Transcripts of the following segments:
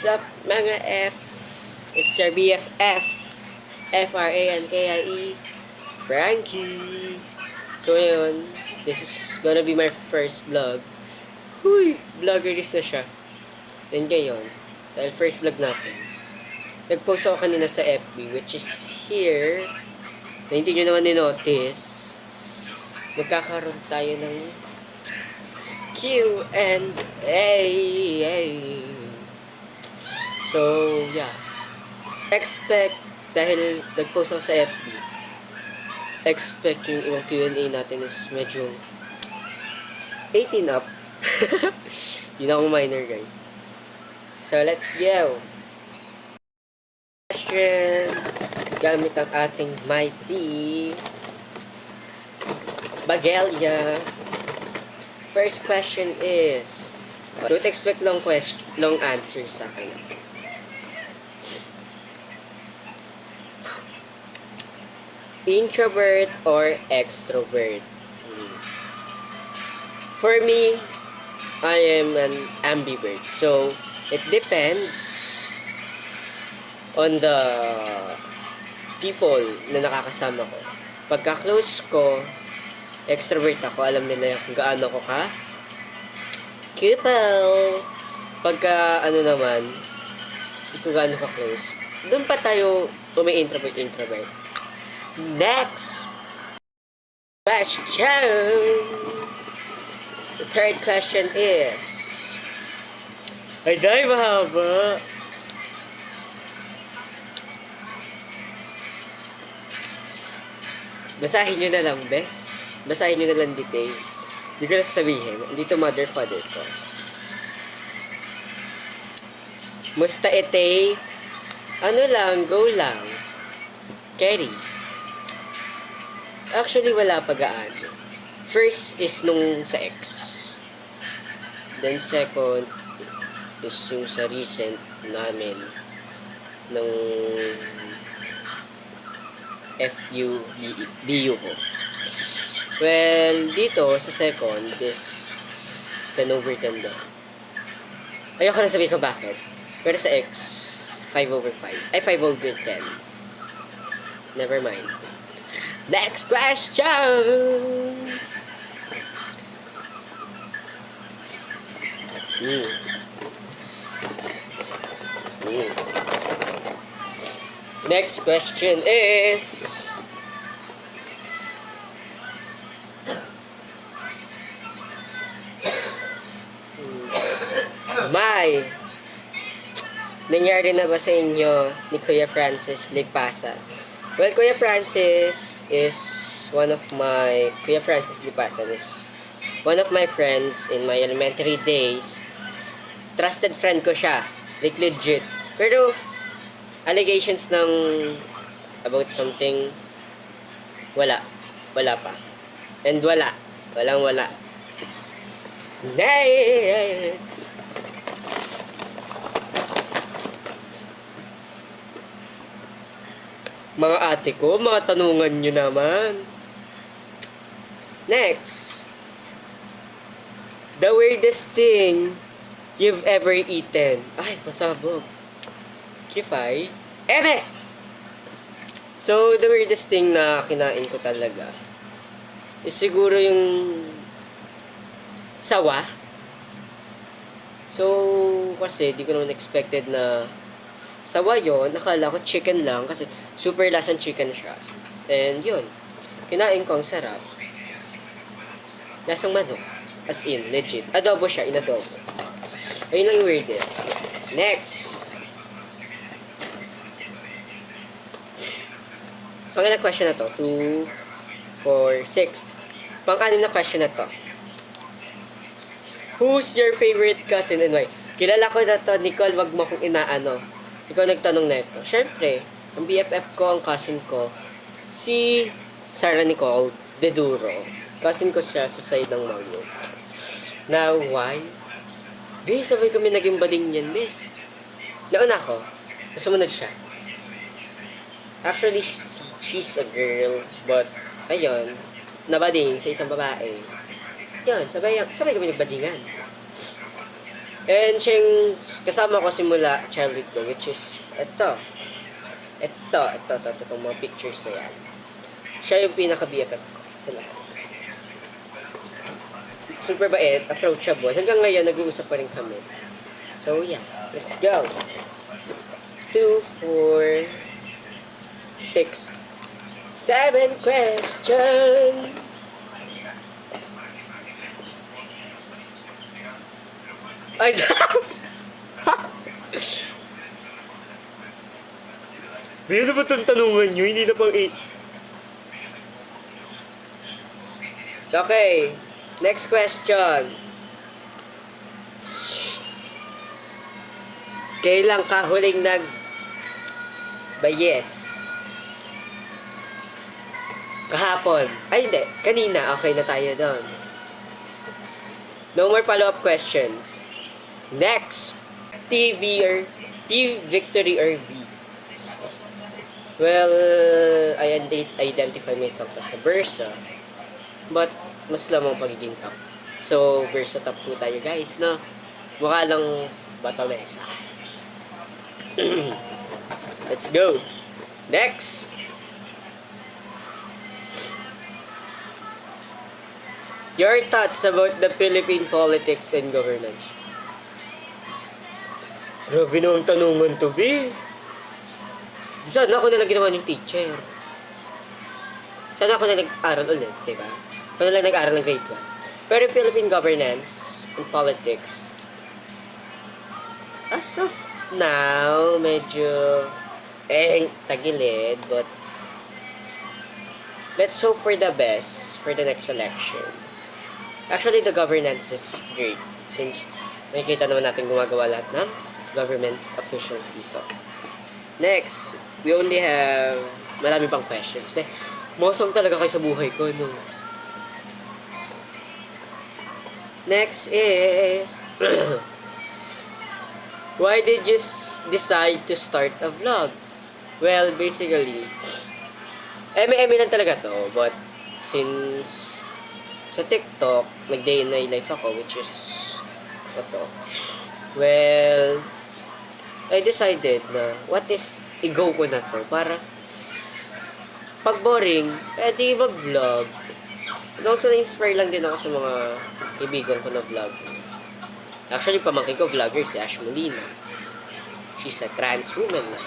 What's up mga F? It's your BFF, Frankie, Frankie. So yun, this is gonna be my first vlog. Huy, vloggerist na siya. Then ngayon, dahil first vlog natin, nag-post ako kanina sa FB, which is here. Na hindi nyo naman ni-notice, nagkakaroon tayo ng Q&A. So, yeah. Expect, dahil nag-post ako sa FB, expect yung ibang Q&A natin is medyo 18 up. Yun ako minor, guys. So, let's go. Question. Gamit ang ating mighty Bagelia. First question is, don't expect long answers sa akin. Introvert or extrovert? For me, I am an ambivert. So, it depends on the people na nakakasama ko. Pagka close ko, extrovert ako, alam nila kung gaano ko ka couple. Pagka ano naman, hindi ko gaano ka close, doon pa tayo introvert. Next question. The third question is, ay dahil mahaba. Basahin nyo na lang, bes. Basahin nyo na lang detail. Hindi ko na sasabihin. Dito mother, father ko. Musta ete? Ano lang, go lang. Carry. Actually, wala pag-aano. First is nung sa ex. Then second is yung sa recent namin ng FU ko. Well, dito sa second is 10 over 10 daw. Ayoko na sabihin ko bakit. Pero sa X, 5 over 5. Ay, 5 over 10. Never mind. Next question! Next question is, nangyari na ba sa inyo ni Kuya Francis Lipasa? Well, Kuya Francis is one of my friends in my elementary days. Trusted friend ko siya. Like, legit. Pero, allegations ng about something, wala pa. And walang Next! Mga ate ko, mga tanungan nyo naman. Next. The weirdest thing you've ever eaten. Ay, pasabog. Kifay. Eme! So, the weirdest thing na kinain ko talaga is siguro yung sawa. So, kasi di ko naman expected na sawa yun. Nakala ko chicken lang kasi super lasang chicken siya. And yun, kinain ko, ang sarap. Lasang manok. As in, legit. Adobo siya, inadobo. Ayun lang yung weirdest. Next. Pangalang question na to. 2, 4, 6. Pang-anim na question na to. Who's your favorite cousin and why? Kilala ko na to, Nicole, wag mo akong inaano. Ikaw nagtanong na ito. Siyempre, ang BFF ko, ang cousin ko, si Sarah Nicole De Duro. Cousin ko siya sa side ng Mario. Now, why? Bes, sabay kami naging bading yan, bes. Nauna ako. Sumunod siya. Actually, she's a girl, but, ayun, nabading sa isang babae. Yun, sabay kami nagbadingan. And siya yung kasama ko simula childhood ko, which is ito, itong mga pictures na yan. Siya yung pinaka-BFF ko sa lahat. Super bait, approachable. Hanggang ngayon, nag-uusap pa rin kami. So, yeah. Let's go. 2, 4, 6, 7 question. Ay, Bino ba itong tanungan nyo? Hindi na pang 8. Okay. Next question. Kailan ka huling bayes? Kahapon. Ay, hindi. Kanina. Okay na tayo doon. No more follow-up questions. Next. T victory or B? Well, I identify myself as a Versa. But, mas lamang pagiging top. So, Versa top po tayo guys, no? Mukha lang Bato Mesa. Let's go. Next. Your thoughts about the Philippine politics and governance? Grabe naman tanungan to, B. Sana ako na lang ginawa yung teacher. Sana ako na nag-aral ulit, diba? Ako na lang nag-aral ng grade 1. Pero Philippine governance and politics, as of now, medyo tagilid, but let's hope for the best for the next election. Actually, the governance is great since nakikita naman natin gumagawa lahat ng government officials dito. Next, we only have marami pang questions. Mosong talaga kayo sa buhay ko, no? Next is why did you decide to start a vlog? Well, basically, eme lang talaga to, but since sa TikTok, nag-day in my life ako, which is ito. Well, I decided na what if i-go ko na to para pag boring, di mag-vlog. And also, na-inspire lang din ako sa mga kaibigan ko na vlog. Actually, pamangkin ko vlogger si Ash Molina. She's a trans woman na.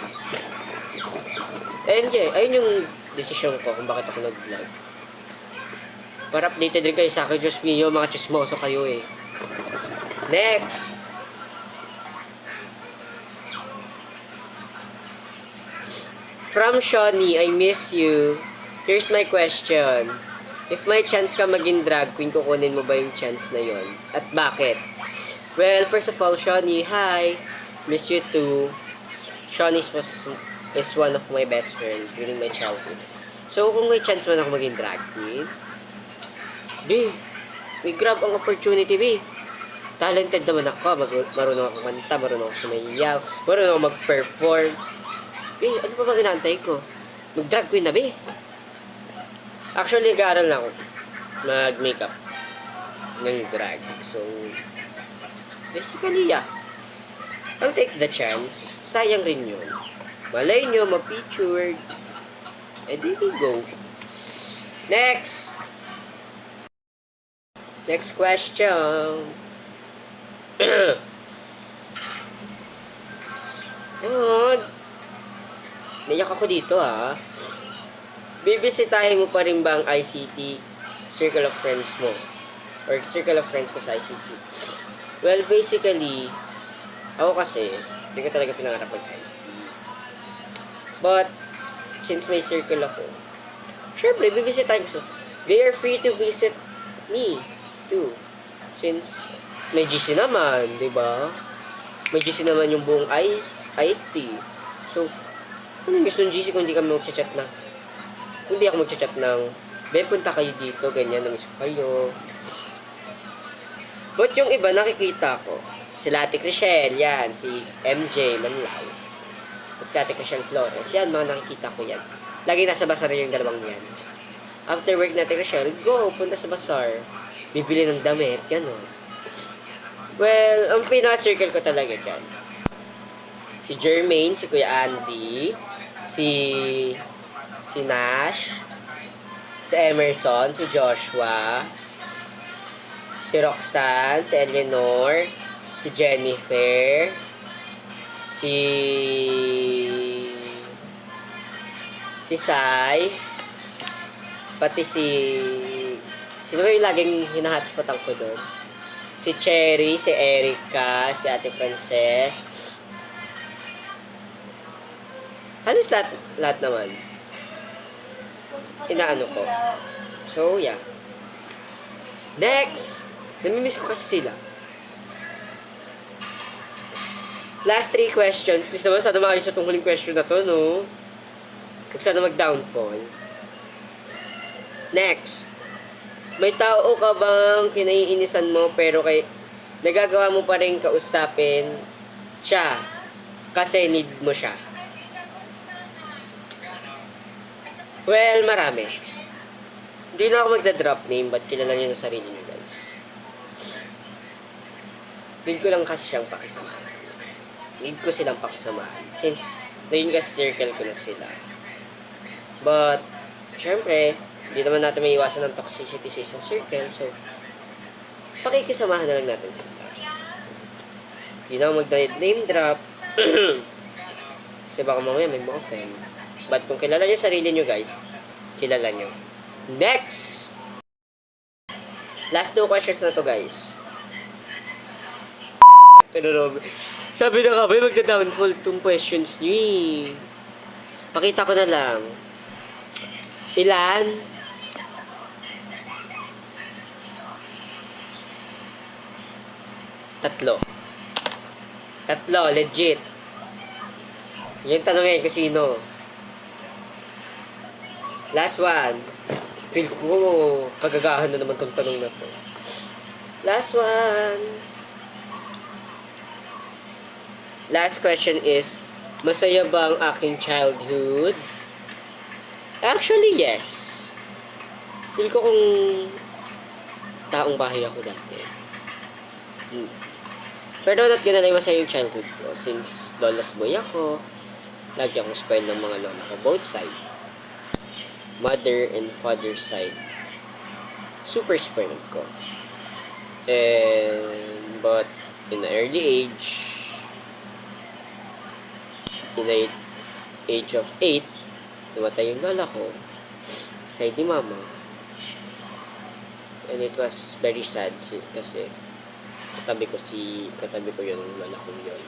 And yeah, ayun yung decision ko kung bakit ako nag-vlog. Para updated rin kayo sa akin, Diyos mio, mga chismoso kayo eh. Next! From Shawnee, I miss you. Here's my question. If may chance ka maging drag queen, kukunin mo ba yung chance na yon? At bakit? Well, first of all, Shawnee, hi. Miss you too. Shawnee is one of my best friends during my childhood. So, kung may chance man ako maging drag queen, B, may grab ang opportunity, B. Talented naman ako. Marunong ako kanta, marunong ako sumayaw, marunong ako mag-perform. B, ano pa ba ginantay ko? Mag-drag queen na, B. Actually, nag-aaral na ako mag-makeup ng drag. So, basically, yeah. I'll take the chance. Sayang rin yun. Malay nyo, ma-featured. Eh, there we go. Next! Next question. Naiyak ako dito, ha. Bibisitahin mo pa rin ba ang ICT circle of friends mo? Or circle of friends ko sa ICT? Well, basically, ako kasi, hindi ko talaga pinangarap mag-IT. But, since may circle ako, syempre, bibisitahin ko sa... They are free to visit me, too. Since, may GC naman, di ba? May GC naman yung buong IT. So, ano yung gusto ng GC kung hindi kami mag-chat na? Kung hindi ako mag-chat ng, punta kayo dito, ganyan, namiss ko kayo. But yung iba, nakikita ko. Sila Ate Chriselle, yan. Si MJ Manlao. At si Ate Chriselle Flores. Yan, mga nakikita ko yan. Lagi nasa basar yung dalawang yan. After work na Ate Chriselle, go, punta sa basar. Bibili ng damit, gano'n. Well, ang pinaka-circle ko talaga dyan. Si Jermaine, si Kuya Andy, si Nash, si Emerson, si Joshua, si Roxanne, si Eleanor, si Jennifer, si Sai, pati sino ba yung laging hinahotspotan ko doon? Si Cherry, si Erica, si Ate Princess. Halos lahat naman. Inaano ko. So, yeah. Next! Namimiss ko kasi sila. Last 3 questions. Please naman, sana makayos sa huling question na to, no? Huwag sana mag-downfall. Next. May tao ka bang kinaiinisan mo pero nagagawa mo pa rin kausapin siya kasi need mo siya? Well, marami. Hindi na ako magda-drop name but kilala niyo na sarili niyo, guys. Need ko lang kasi siyang pakisamahan. Need ko silang pakisamahan. Since naging circle ko na sila. But, syempre, hindi naman natin may iwasan ng toxicity sa isang circle. So, pakikisamahan na lang natin sila. Hindi na ako mag-name drop. Kasi baka mamaya may ma-offend. But kung kilala nyo sarili nyo, guys, kilala nyo. Next! Last 2 questions na to, guys. Sabi na nga ba, magda-downfall tong questions nyo eh. Pakita ko na lang. Ilan? Tatlo, legit. Yung tanongin ko sino. Last one. Feel ko, kagagahan na naman tong tanong na to. Last one. Last question is, masaya ba ang aking childhood? Actually, yes. Feel ko kung taong bahay ako dati. Pero not gonna lie, masaya yung childhood ko. Since lola's boy ako, lagi akong spoiled ng mga lola ko, both side. Mother and father side. Super spoiled ko. But, in the early age, in the age of 8, namatay yung lola ko, side ni mama. And it was very sad kasi katabi ko yung lola ko yun.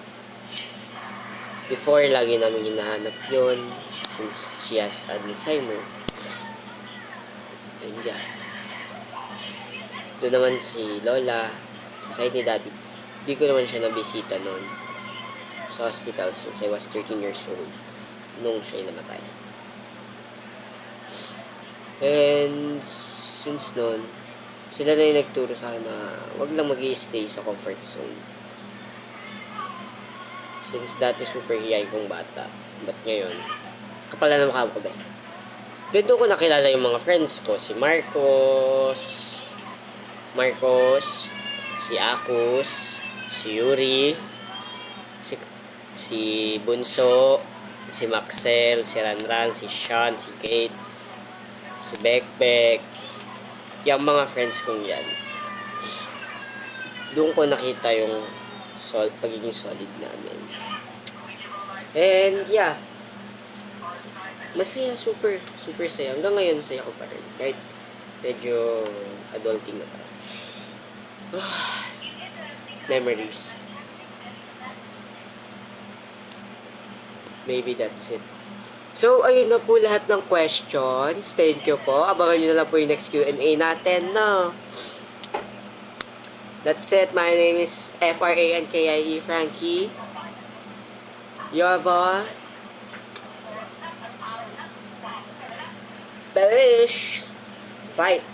Before, lagi namin hinahanap yun since she has Alzheimer. And yeah. Doon naman si lola, sa side ni daddy, di ko naman siya nabisita noon sa hospital since I was 13 years old nung siya namatay. And since noon, sila na yung nagturo sa akin na wag lang mag-i-stay sa comfort zone. Since dati super hiyay kong bata, but ngayon, kapal na mukha ko ba? Dito ko nakilala yung mga friends ko, si Marcos, si Akus, si Yuri, si Bunso, si Maxel, si Ranran, si Sean, si Kate, si Bekbek, yung mga friends kong yan. Doon ko nakita yung pagiging solid namin. And yeah, masaya, super saya. Hanggang ngayon, saya ko pa rin. Kahit medyo adulting na tayo. Memories. Maybe that's it. So, ayun na po lahat ng questions. Thank you po. Abangan nyo na lang po yung next Q&A natin, no? That's it. My name is Frankie. Frankie. Your boy. Belish. Fight.